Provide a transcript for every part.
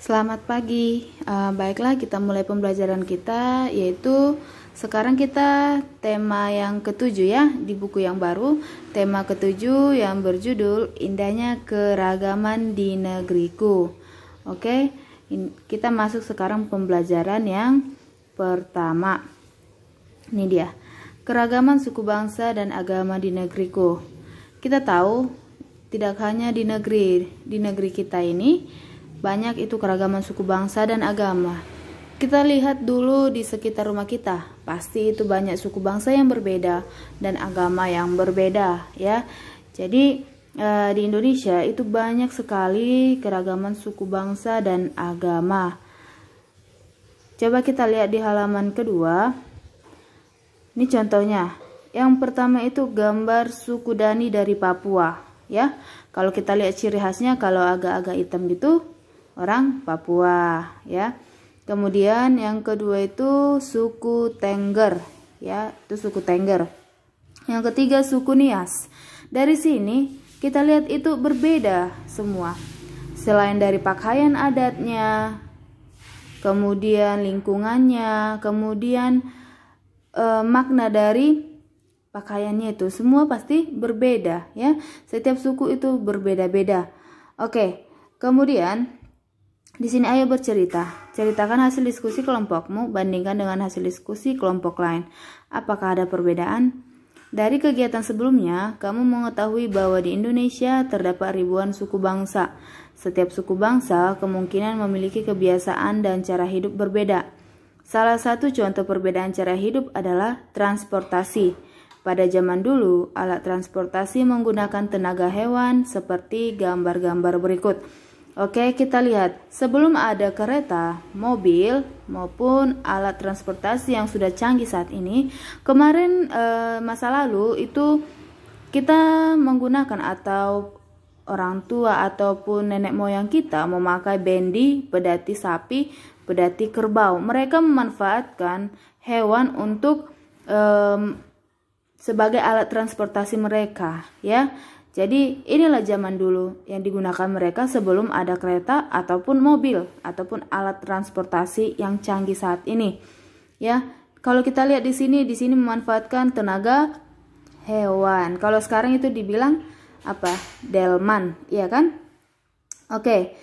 Selamat pagi. Baiklah, kita mulai pembelajaran kita, yaitu sekarang kita tema yang ketujuh ya di buku yang baru. Tema ketujuh yang berjudul Indahnya Keragaman di Negeriku. Oke, kita masuk sekarang pembelajaran yang pertama. Ini dia, keragaman suku bangsa dan agama di negeriku. Kita tahu tidak hanya di negeri kita ini banyak itu keragaman suku bangsa dan agama. Kita lihat dulu di sekitar rumah kita, pasti itu banyak suku bangsa yang berbeda dan agama yang berbeda ya. Jadi di Indonesia itu banyak sekali keragaman suku bangsa dan agama. Coba kita lihat di halaman kedua. Ini contohnya. Yang pertama itu gambar suku Dani dari Papua ya. Kalau kita lihat ciri khasnya, kalau agak-agak hitam gitu, orang Papua ya. Kemudian yang kedua itu suku Tengger ya, itu suku Tengger. Yang ketiga suku Nias. Dari sini kita lihat itu berbeda semua. Selain dari pakaian adatnya, kemudian lingkungannya, kemudian makna dari pakaiannya itu semua pasti berbeda ya. Setiap suku itu berbeda-beda. Oke. Kemudian di sini ayo bercerita. Ceritakan hasil diskusi kelompokmu, bandingkan dengan hasil diskusi kelompok lain. Apakah ada perbedaan? Dari kegiatan sebelumnya, kamu mengetahui bahwa di Indonesia terdapat ribuan suku bangsa. Setiap suku bangsa kemungkinan memiliki kebiasaan dan cara hidup berbeda. Salah satu contoh perbedaan cara hidup adalah transportasi. Pada zaman dulu, alat transportasi menggunakan tenaga hewan seperti gambar-gambar berikut. Oke, kita lihat. Sebelum ada kereta, mobil, maupun alat transportasi yang sudah canggih saat ini, kemarin masa lalu itu kita menggunakan atau orang tua ataupun nenek moyang kita memakai bendi, pedati sapi, pedati kerbau. Mereka memanfaatkan hewan untuk sebagai alat transportasi mereka ya. Jadi inilah zaman dulu yang digunakan mereka sebelum ada kereta ataupun mobil ataupun alat transportasi yang canggih saat ini. Ya, kalau kita lihat di sini memanfaatkan tenaga hewan. Kalau sekarang itu dibilang apa? Delman, iya kan? Oke.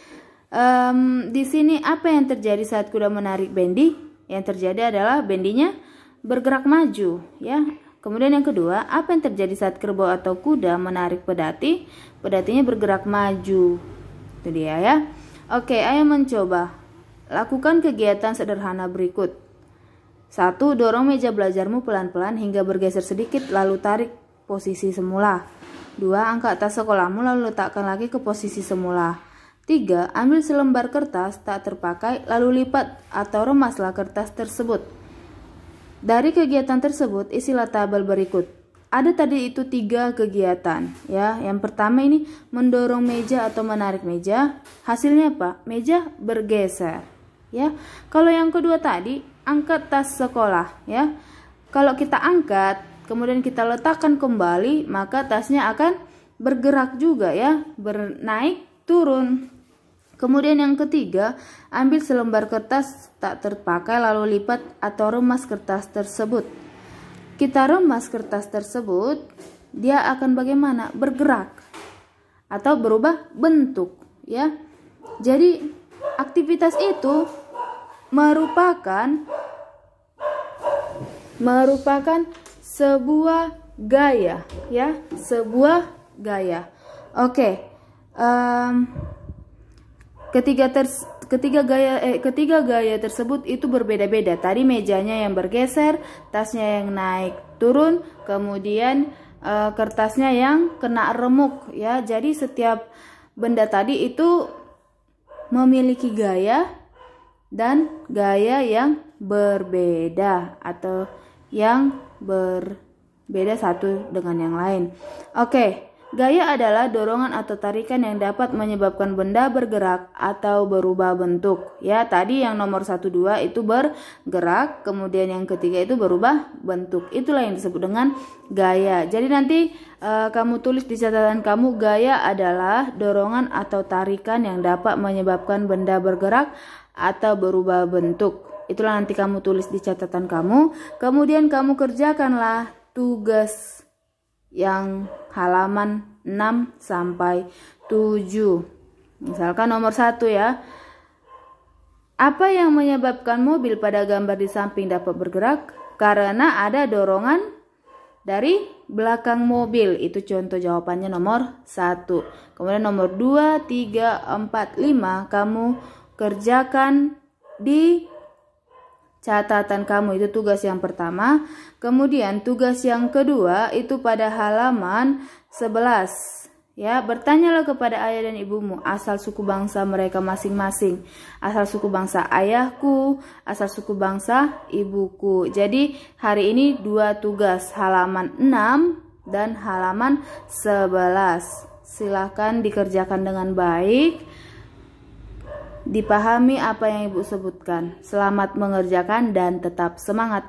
Di sini apa yang terjadi saat kuda menarik bendi? Yang terjadi adalah bendinya bergerak maju, ya. Kemudian yang kedua, apa yang terjadi saat kerbau atau kuda menarik pedati? Pedatinya bergerak maju. Itu dia ya. Oke, ayo mencoba. Lakukan kegiatan sederhana berikut. 1. Dorong meja belajarmu pelan-pelan hingga bergeser sedikit lalu tarik posisi semula. 2. Angkat tas sekolahmu lalu letakkan lagi ke posisi semula. 3. Ambil selembar kertas tak terpakai lalu lipat atau remaslah kertas tersebut. Dari kegiatan tersebut, isilah tabel berikut. Ada tadi itu 3 kegiatan ya. Yang pertama ini mendorong meja atau menarik meja. Hasilnya apa? Meja bergeser ya. Kalau yang kedua tadi angkat tas sekolah ya. Kalau kita angkat kemudian kita letakkan kembali, maka tasnya akan bergerak juga ya, bernaik turun. Kemudian yang ketiga, ambil selembar kertas tak terpakai lalu lipat atau remas kertas tersebut. Kita remas kertas tersebut, dia akan bagaimana? Bergerak atau berubah bentuk ya. Jadi aktivitas itu merupakan sebuah gaya ya, sebuah gaya. Oke. Ketiga gaya tersebut itu berbeda-beda. Tadi mejanya yang bergeser, tasnya yang naik turun, kemudian kertasnya yang kena remuk ya. Jadi setiap benda tadi itu memiliki gaya dan gaya yang berbeda atau yang berbeda satu dengan yang lain. Oke, Gaya adalah dorongan atau tarikan yang dapat menyebabkan benda bergerak atau berubah bentuk. Ya, tadi yang nomor 1, 2 itu bergerak, kemudian yang ketiga itu berubah bentuk. Itulah yang disebut dengan gaya. Jadi nanti kamu tulis di catatan kamu, gaya adalah dorongan atau tarikan yang dapat menyebabkan benda bergerak atau berubah bentuk. Itulah nanti kamu tulis di catatan kamu. Kemudian kamu kerjakanlah tugas yang halaman 6 sampai 7. Misalkan nomor 1 ya. Apa yang menyebabkan mobil pada gambar di samping dapat bergerak? Karena ada dorongan dari belakang mobil. Itu contoh jawabannya nomor 1. Kemudian nomor 2, 3, 4, 5 kamu kerjakan di catatan kamu. Itu tugas yang pertama. Kemudian tugas yang kedua itu pada halaman 11. Ya, bertanyalah kepada ayah dan ibumu asal suku bangsa mereka masing-masing. Asal suku bangsa ayahku, asal suku bangsa ibuku. Jadi hari ini 2 tugas, halaman 6 dan halaman 11. Silahkan dikerjakan dengan baik. Dipahami apa yang Ibu sebutkan. Selamat mengerjakan dan tetap semangat.